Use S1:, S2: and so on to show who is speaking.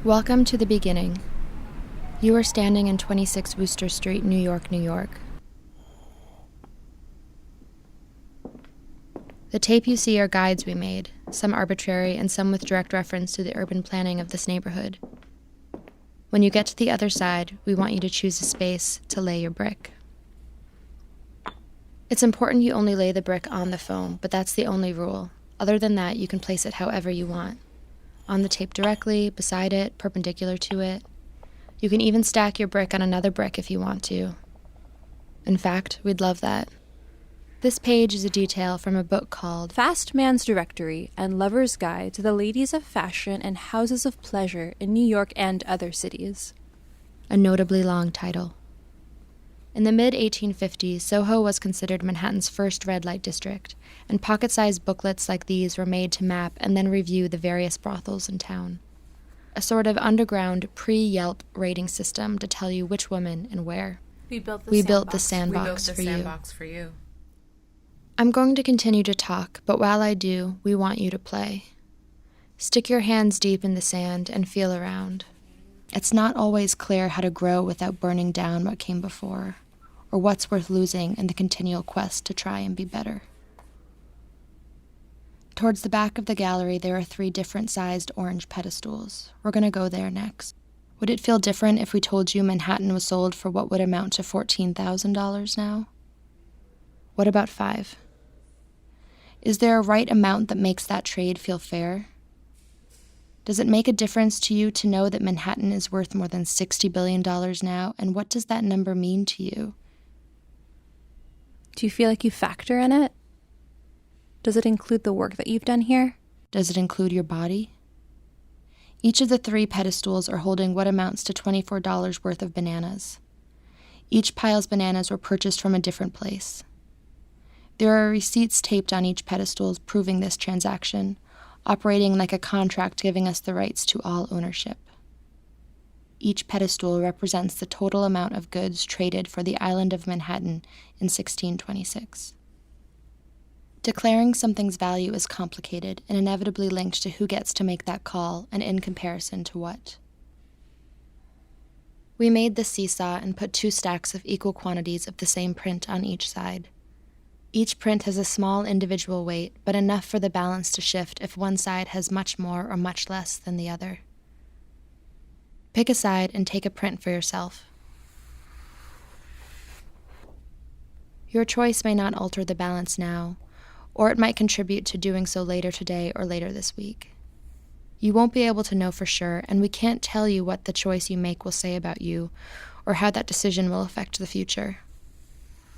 S1: Welcome to the beginning. You are standing in 26 Wooster Street, New York, New York. The tape you see are guides we made, some arbitrary and some with direct reference to the urban planning of this neighborhood. When you get to the other side, we want you to choose a space to lay your brick. It's important you only lay the brick on the foam, but that's the only rule. Other than that, you can place it however you want. On the tape directly, beside it, perpendicular to it. You can even stack your brick on another brick if you want to. In fact, we'd love that. This page is a detail from a book called
S2: Fast Man's Directory and Lover's Guide to the Ladies of Fashion and Houses of Pleasure in New York and Other Cities.
S1: A notably long title. In the mid-1850s, Soho was considered Manhattan's first red light district, and pocket-sized booklets like these were made to map and then review the various brothels in town. A sort of underground pre-Yelp rating system to tell you which woman and where.
S3: We built
S1: the sandbox
S3: for you.
S1: I'm going to continue to talk, but while I do, we want you to play. Stick your hands deep in the sand and feel around. It's not always clear how to grow without burning down what came before, or what's worth losing in the continual quest to try and be better. Towards the back of the gallery, there are 3 different-sized orange pedestals. We're going to go there next. Would it feel different if we told you Manhattan was sold for what would amount to $14,000 now? What about 5? Is there a right amount that makes that trade feel fair? Does it make a difference to you to know that Manhattan is worth more than $60 billion now, and what does that number mean to you?
S2: Do you feel like you factor in it? Does it include the work that you've done here?
S1: Does it include your body? Each of the 3 pedestals are holding what amounts to $24 worth of bananas. Each pile's bananas were purchased from a different place. There are receipts taped on each pedestal proving this transaction, operating like a contract giving us the rights to all ownership. Each pedestal represents the total amount of goods traded for the island of Manhattan in 1626. Declaring something's value is complicated and inevitably linked to who gets to make that call and in comparison to what. We made the seesaw and put 2 stacks of equal quantities of the same print on each side. Each print has a small individual weight, but enough for the balance to shift if one side has much more or much less than the other. Pick a side and take a print for yourself. Your choice may not alter the balance now, or it might contribute to doing so later today or later this week. You won't be able to know for sure, and we can't tell you what the choice you make will say about you, or how that decision will affect the future.